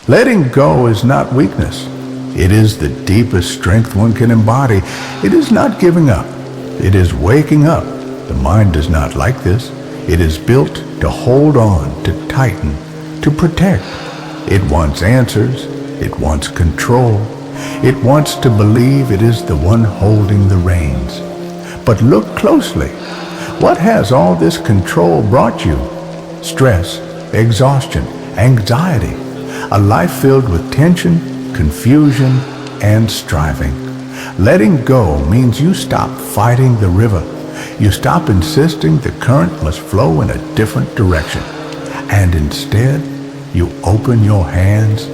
Letting go is not weakness. It is the deepest strength one can embody. It is not giving up. It is waking up. The mind does not like this. It is built to hold on, to tighten, to protect. It wants answers. It wants control. It wants to believe it is the one holding the reins. But look closely. What has all this control brought you? Stress, exhaustion, anxiety, a life filled with tension, confusion, and striving. Letting go means you stop fighting the river. You stop insisting the current must flow in a different direction. And instead, you open your hands,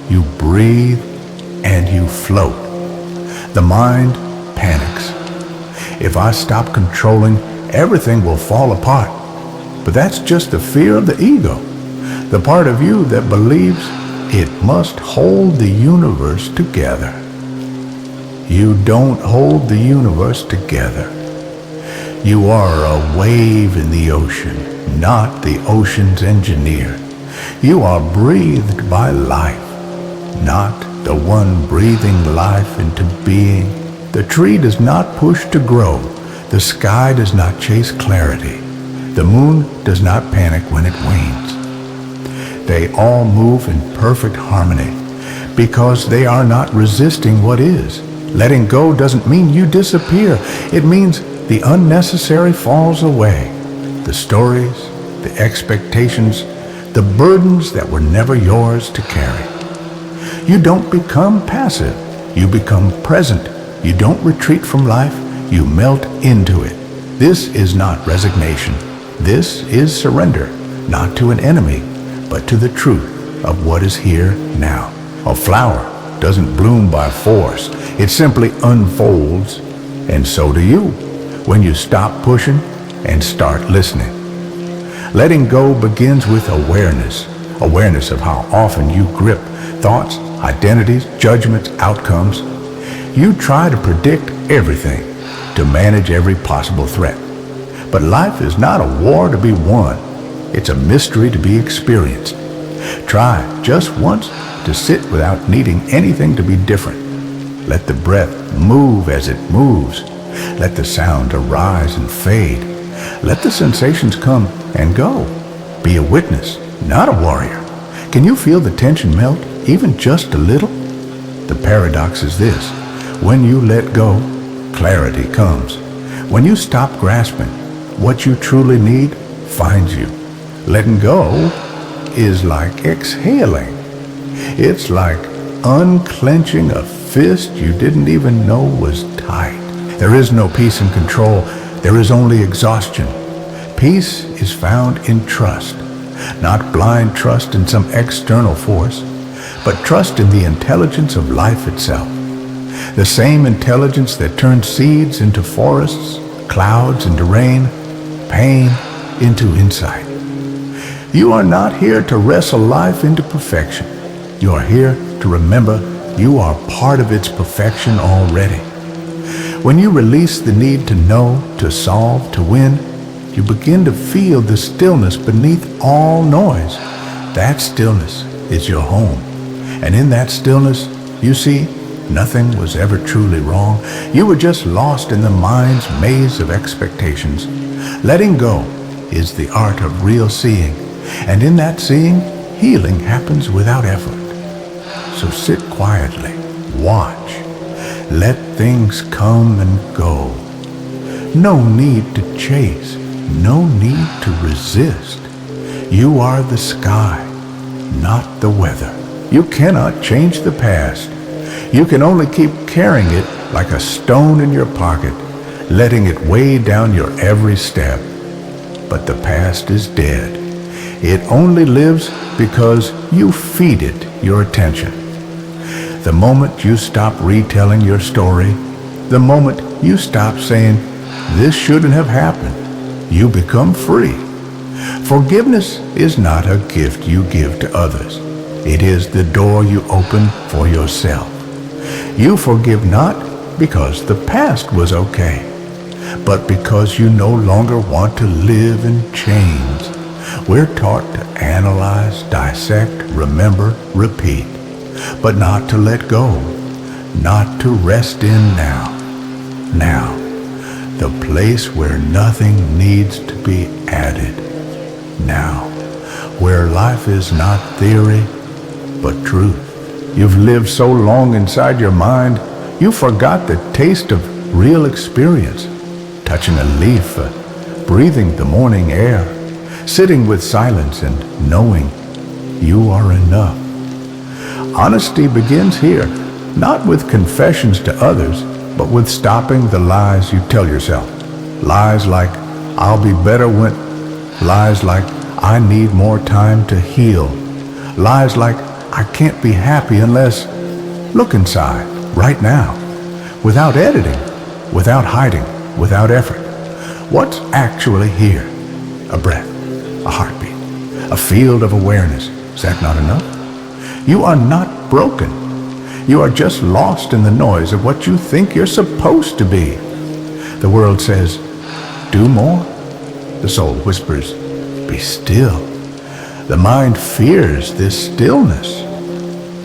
you breathe, and you float. The mind panics. If I stop controlling, everything will fall apart. But that's just the fear of the ego, the part of you that believes it must hold the universe together. You don't hold the universe together. You are a wave in the ocean, not the ocean's engineer. You are breathed by life, not the one breathing life into being. The tree does not push to grow. The sky does not chase clarity. The moon does not panic when it wanes. They all move in perfect harmony because they are not resisting what is. Letting go doesn't mean you disappear. It means the unnecessary falls away. The stories, the expectations, the burdens that were never yours to carry. You don't become passive. You become present. You don't retreat from life. You melt into it. This is not resignation. This is surrender, not to an enemy, but to the truth of what is here now. A flower doesn't bloom by force. It simply unfolds, and so do you when you stop pushing and start listening. Letting go begins with awareness. Awareness of how often you grip thoughts, identities, judgments, outcomes. You try to predict everything, to manage every possible threat. But life is not a war to be won. It's a mystery to be experienced. Try just once to sit without needing anything to be different. Let the breath move as it moves. Let the sound arise and fade. Let the sensations come and go. Be a witness, not a warrior. Can you feel the tension melt, even just a little? The paradox is this. When you let go, clarity comes. When you stop grasping, what you truly need finds you. Letting go is like exhaling. It's like unclenching a fist you didn't even know was tight. There is no peace and control. There is only exhaustion. Peace is found in trust, not blind trust in some external force, but trust in the intelligence of life itself. The same intelligence that turns seeds into forests, clouds into rain, pain into insight. You are not here to wrestle life into perfection. You are here to remember you are part of its perfection already. When you release the need to know, to solve, to win, you begin to feel the stillness beneath all noise. That stillness is your home. And in that stillness, you see, nothing was ever truly wrong. You were just lost in the mind's maze of expectations. Letting go is the art of real seeing. And in that seeing, healing happens without effort. So sit quietly, watch, let things come and go. No need to chase, no need to resist. You are the sky, not the weather. You cannot change the past. You can only keep carrying it like a stone in your pocket, letting it weigh down your every step. But the past is dead. It only lives because you feed it your attention. The moment you stop retelling your story, the moment you stop saying, "This shouldn't have happened," you become free. Forgiveness is not a gift you give to others. It is the door you open for yourself. You forgive not because the past was okay, but because you no longer want to live in chains. We're taught to analyze, dissect, remember, repeat, but not to let go, not to rest in now. Now, the place where nothing needs to be added. Now, where life is not theory, but truth. You've lived so long inside your mind, you forgot the taste of real experience. Touching a leaf, breathing the morning air, sitting with silence and knowing you are enough. Honesty begins here, not with confessions to others, but with stopping the lies you tell yourself. Lies like, I'll be better when, lies like, I need more time to heal. Lies like, I can't be happy unless, look inside, right now, without editing, without hiding, without effort. What's actually here? A breath, a heartbeat, a field of awareness. Is that not enough? You are not broken. You are just lost in the noise of what you think you're supposed to be. The world says, do more. The soul whispers, be still. The mind fears this stillness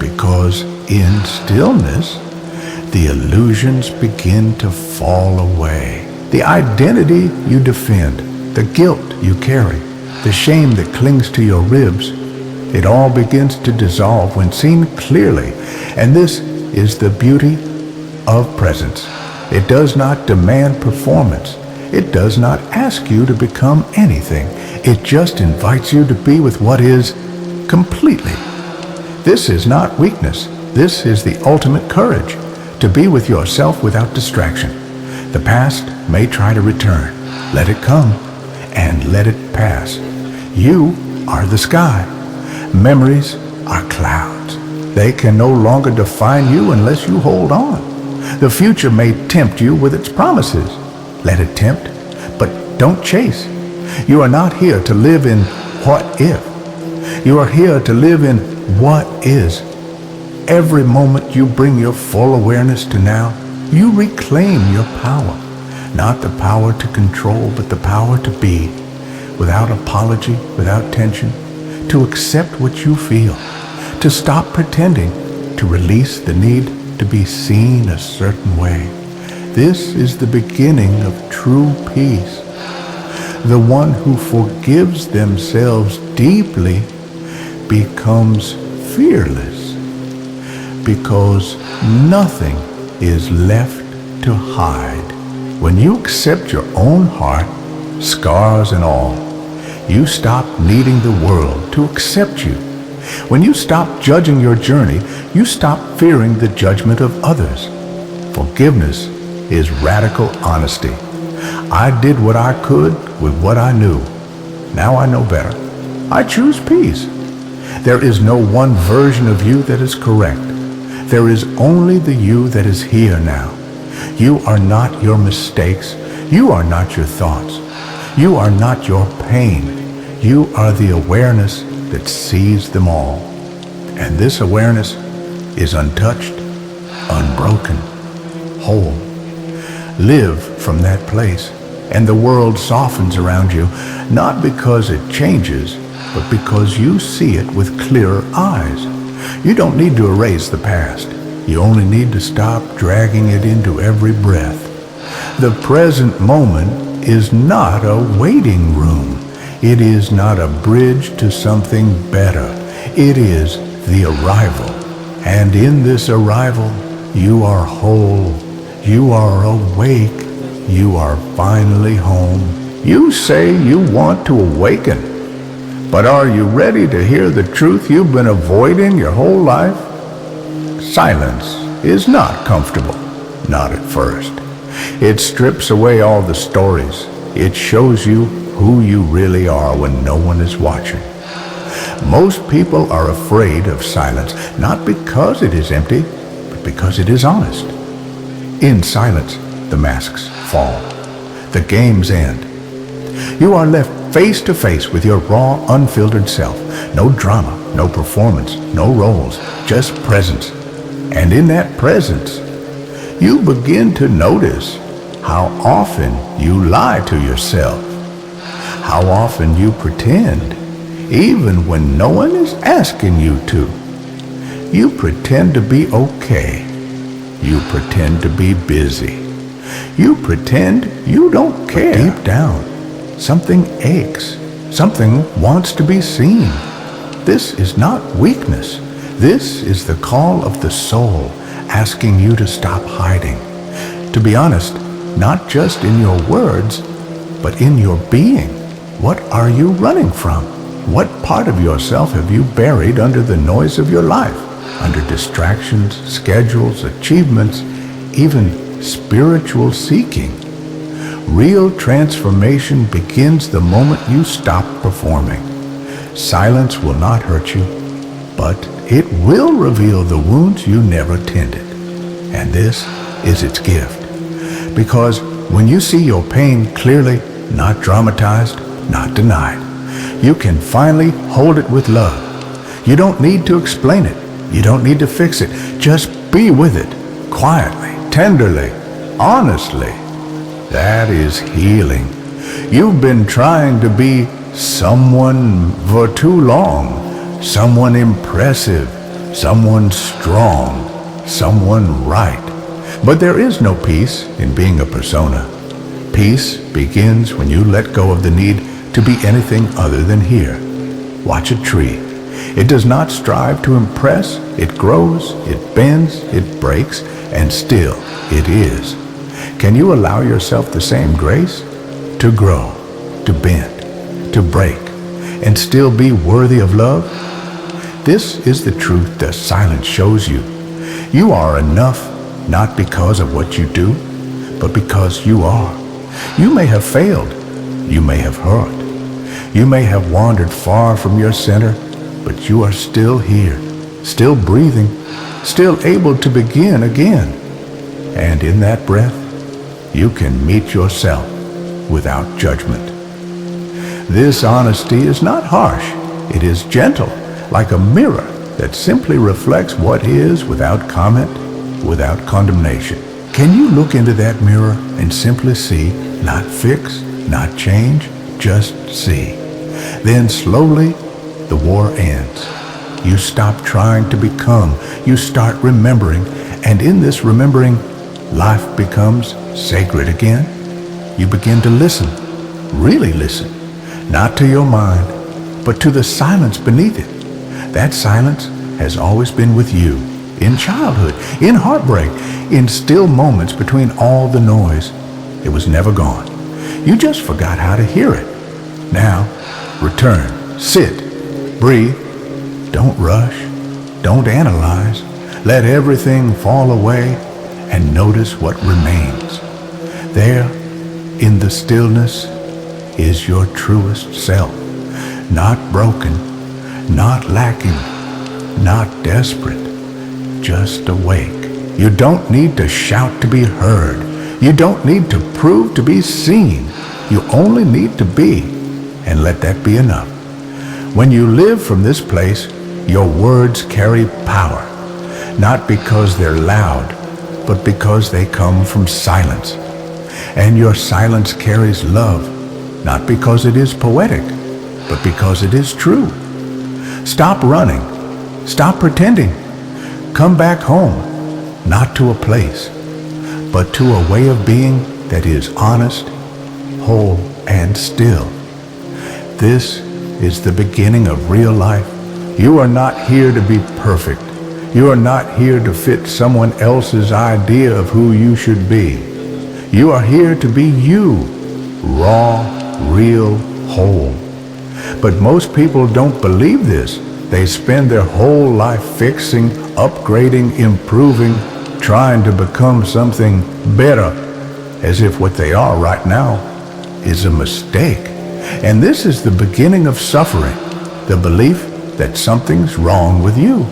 because in stillness, the illusions begin to fall away. The identity you defend, the guilt you carry, the shame that clings to your ribs, it all begins to dissolve when seen clearly. And this is the beauty of presence. It does not demand performance. It does not ask you to become anything. It just invites you to be with what is completely. This is not weakness. This is the ultimate courage, to be with yourself without distraction. The past may try to return. Let it come and let it pass. You are the sky. Memories are clouds. They can no longer define you unless you hold on. The future may tempt you with its promises. Let it tempt, but don't chase. You are not here to live in what if. You are here to live in what is. Every moment you bring your full awareness to now, you reclaim your power. Not the power to control, but the power to be. Without apology, without tension. To accept what you feel. To stop pretending. To release the need to be seen a certain way. This is the beginning of true peace. The one who forgives themselves deeply becomes fearless because nothing is left to hide. When you accept your own heart, scars and all, you stop needing the world to accept you. When you stop judging your journey, you stop fearing the judgment of others. Forgiveness is radical honesty. I did what I could with what I knew. Now I know better. I choose peace. There is no one version of you that is correct. There is only the you that is here now. You are not your mistakes. You are not your thoughts. You are not your pain. You are the awareness that sees them all. And this awareness is untouched, unbroken, whole. Live from that place, and the world softens around you, not because it changes, but because you see it with clearer eyes. You don't need to erase the past. You only need to stop dragging it into every breath. The present moment is not a waiting room. It is not a bridge to something better. It is the arrival. And in this arrival, you are whole. You are awake. You are finally home. You say you want to awaken, but are you ready to hear the truth you've been avoiding your whole life? Silence is not comfortable, not at first. It strips away all the stories. It shows you who you really are when no one is watching. Most people are afraid of silence, not because it is empty, but because it is honest. In silence, the masks fall. The games end. You are left face to face with your raw, unfiltered self. No drama, no performance, no roles, just presence. And in that presence, you begin to notice how often you lie to yourself, how often you pretend, even when no one is asking you to. You pretend to be okay. You pretend to be busy. You pretend you don't care. But deep down, something aches. Something wants to be seen. This is not weakness. This is the call of the soul asking you to stop hiding. To be honest, not just in your words, but in your being. What are you running from? What part of yourself have you buried under the noise of your life? Under distractions, schedules, achievements, even spiritual seeking. Real transformation begins the moment you stop performing. Silence will not hurt you, but it will reveal the wounds you never tended. And this is its gift. Because when you see your pain clearly, not dramatized, not denied, you can finally hold it with love. You don't need to explain it. You don't need to fix it. Just be with it, quietly, tenderly, honestly. That is healing. You've been trying to be someone for too long. Someone impressive, someone strong, someone right. But there is no peace in being a persona. Peace begins when you let go of the need to be anything other than here. Watch a tree. It does not strive to impress. It grows, it bends, it breaks, and still it is. Can you allow yourself the same grace? To grow, to bend, to break, and still be worthy of love? This is the truth that silence shows you. You are enough, not because of what you do, but because you are. You may have failed. You may have hurt. You may have wandered far from your center, but you are still here, still breathing, still able to begin again. And in that breath, you can meet yourself without judgment. This honesty is not harsh. It is gentle, like a mirror that simply reflects what is without comment, without condemnation. Can you look into that mirror and simply see, not fix, not change, just see? Then slowly, the war ends. You stop trying to become. You start remembering. And in this remembering, life becomes sacred again. You begin to listen, really listen, not to your mind, but to the silence beneath it. That silence has always been with you, in childhood, in heartbreak, in still moments between all the noise. It was never gone. You just forgot how to hear it. Now, return, sit, breathe. Don't rush. Don't analyze. Let everything fall away and notice what remains. There, in the stillness, is your truest self. Not broken, not lacking, not desperate, just awake. You don't need to shout to be heard. You don't need to prove to be seen. You only need to be, and let that be enough. When you live from this place, your words carry power, not because they're loud, but because they come from silence. And your silence carries love, not because it is poetic, but because it is true. Stop running. Stop pretending. Come back home, not to a place, but to a way of being that is honest, whole, and still. This is the beginning of real life. You are not here to be perfect. You are not here to fit someone else's idea of who you should be. You are here to be you, raw, real, whole. But most people don't believe this. They spend their whole life fixing, upgrading, improving, trying to become something better, as if what they are right now is a mistake. And this is the beginning of suffering, the belief that something's wrong with you,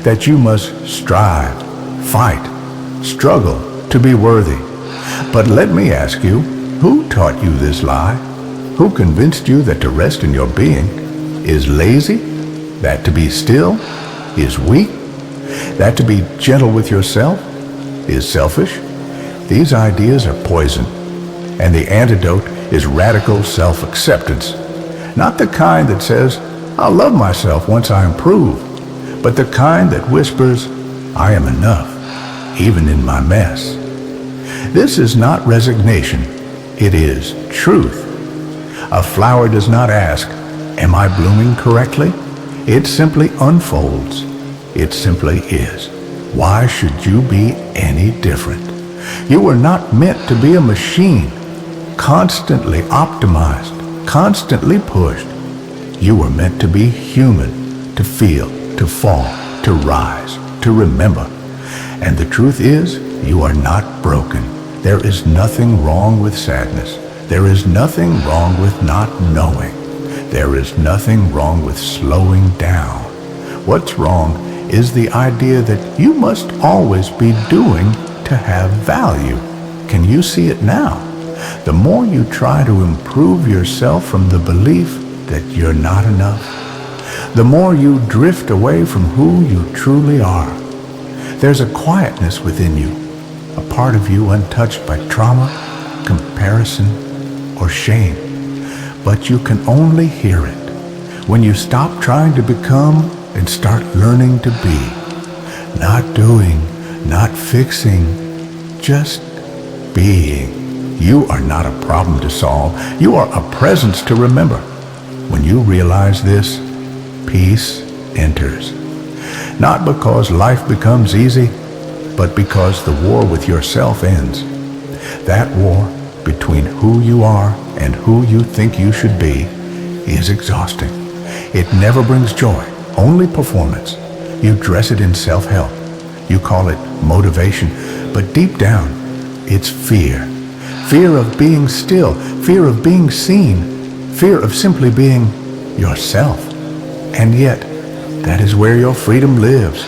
that you must strive, fight, struggle to be worthy. But let me ask you, who taught you this lie? Who convinced you that to rest in your being is lazy, that to be still is weak, that to be gentle with yourself is selfish? These ideas are poison, and the antidote is radical self-acceptance. Not the kind that says, I'll love myself once I improve, but the kind that whispers, I am enough, even in my mess. This is not resignation, it is truth. A flower does not ask, am I blooming correctly? It simply unfolds. It simply is. Why should you be any different? You were not meant to be a machine, constantly optimized, constantly pushed. You were meant to be human, to feel, to fall, to rise, to remember. And the truth is, you are not broken. There is nothing wrong with sadness. There is nothing wrong with not knowing. There is nothing wrong with slowing down. What's wrong is the idea that you must always be doing to have value. Can you see it now? The more you try to improve yourself from the belief that you're not enough, the more you drift away from who you truly are. There's a quietness within you, a part of you untouched by trauma, comparison, or shame. But you can only hear it when you stop trying to become and start learning to be. Not doing, not fixing, just being. You are not a problem to solve. You are a presence to remember. When you realize this, peace enters. Not because life becomes easy, but because the war with yourself ends. That war between who you are and who you think you should be is exhausting. It never brings joy, only performance. You dress it in self-help. You call it motivation, but deep down, it's fear. Fear of being still, fear of being seen, fear of simply being yourself. And yet, that is where your freedom lives,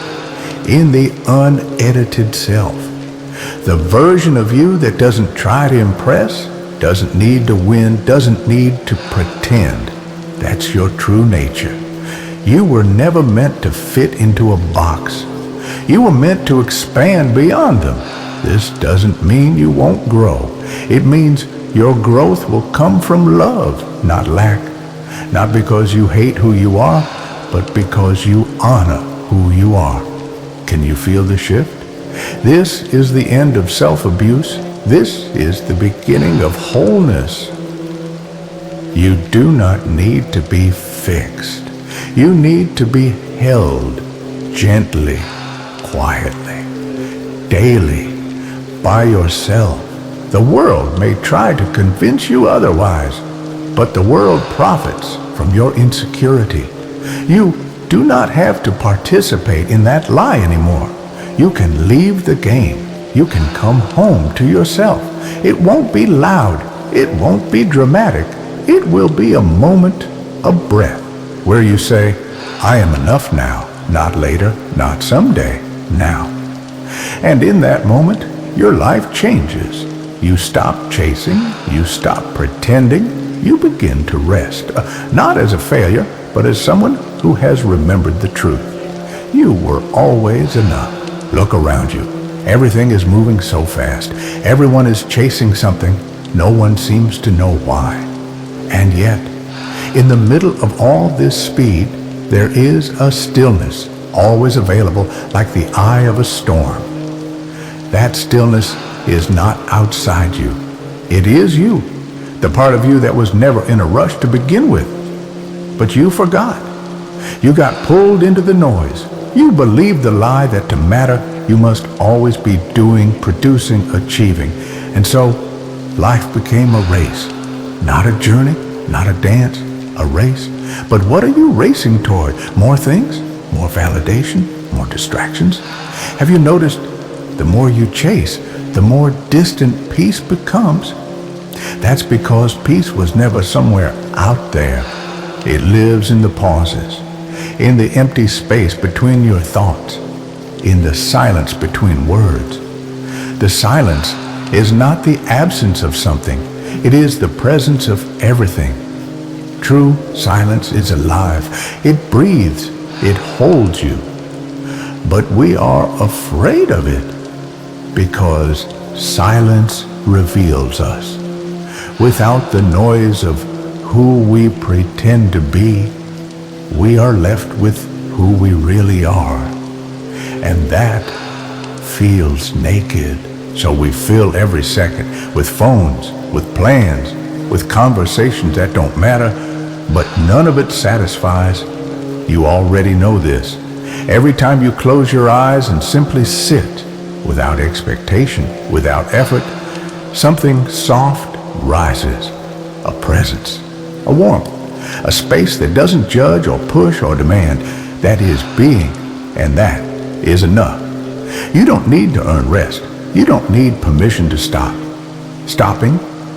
in the unedited self. The version of you that doesn't try to impress, doesn't need to win, doesn't need to pretend. That's your true nature. You were never meant to fit into a box. You were meant to expand beyond them. This doesn't mean you won't grow. It means your growth will come from love, not lack. Not because you hate who you are, but because you honor who you are. Can you feel the shift? This is the end of self-abuse. This is the beginning of wholeness. You do not need to be fixed. You need to be held gently, quietly, daily, by yourself. The world may try to convince you otherwise, but the world profits from your insecurity. You do not have to participate in that lie anymore. You can leave the game. You can come home to yourself. It won't be loud. It won't be dramatic. It will be a moment, a breath, where you say, I am enough now, not later, not someday, now. And in that moment, your life changes. You stop chasing, you stop pretending, you begin to rest, not as a failure, but as someone who has remembered the truth. You were always enough. Look around you. Everything is moving so fast. Everyone is chasing something. No one seems to know why. And yet, in the middle of all this speed, there is a stillness, always available like the eye of a storm. That stillness is not outside you. It is you, the part of you that was never in a rush to begin with. But you forgot. You got pulled into the noise. You believed the lie that to matter, you must always be doing, producing, achieving. And so, life became a race. Not a journey, not a dance, a race. But what are you racing toward? More things? More validation? More distractions? Have you noticed the more you chase, the more distant peace becomes? That's because peace was never somewhere out there. It lives in the pauses, in the empty space between your thoughts, in the silence between words. The silence is not the absence of something. It is the presence of everything. True silence is alive. It breathes. It holds you. But we are afraid of it because silence reveals us. Without the noise of who we pretend to be, we are left with who we really are. And that feels naked. So we fill every second with phones, with plans, with conversations that don't matter, but none of it satisfies. You already know this. Every time you close your eyes and simply sit, without expectation, without effort, something soft rises. A presence, a warmth, a space that doesn't judge or push or demand. That is being, and that is enough. You don't need to earn rest. You don't need permission to stop. Stopping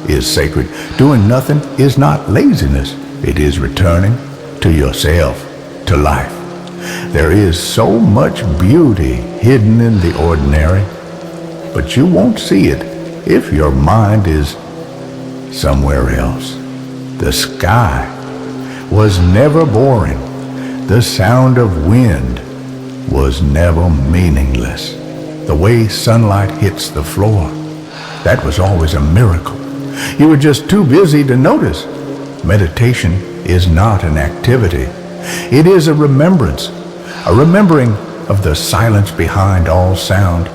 is sacred. Doing nothing is not laziness. It is returning to yourself, to life. There is so much beauty hidden in the ordinary, but you won't see it if your mind is somewhere else. The sky was never boring. The sound of wind was never meaningless. The way sunlight hits the floor, that was always a miracle. You were just too busy to notice. Meditation is not an activity. It is a remembrance, a remembering of the silence behind all sound,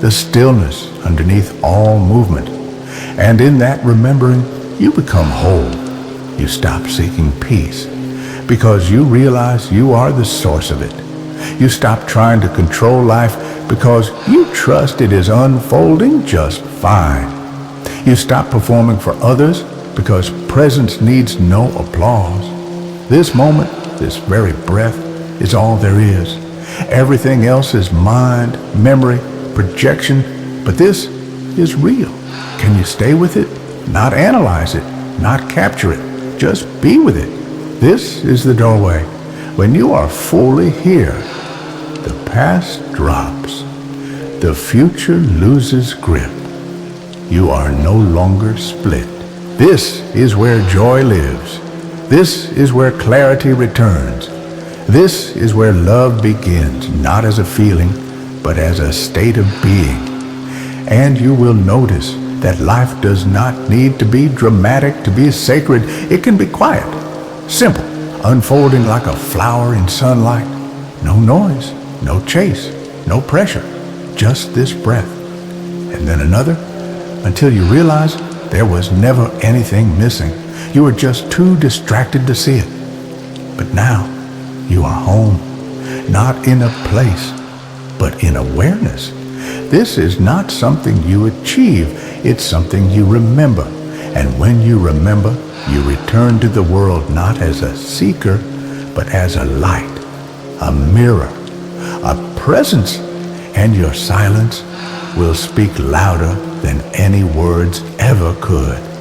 the stillness underneath all movement. And in that remembering, you become whole. You stop seeking peace because you realize you are the source of it. You stop trying to control life because you trust it is unfolding just fine. You stop performing for others because presence needs no applause. This moment, this very breath, is all there is. Everything else is mind, memory, projection, but this is real. Can you stay with it? Not analyze it, not capture it, just be with it. This is the doorway. When you are fully here, the past drops. The future loses grip. You are no longer split. This is where joy lives. This is where clarity returns. This is where love begins, not as a feeling, but as a state of being. And you will notice that life does not need to be dramatic to be sacred. It can be quiet, simple, unfolding like a flower in sunlight. No noise, no chase, no pressure, just this breath. And then another, until you realize there was never anything missing. You were just too distracted to see it. But now, you are home, not in a place, but in awareness. This is not something you achieve, it's something you remember. And when you remember, you return to the world not as a seeker, but as a light, a mirror, a presence, and your silence will speak louder than any words ever could.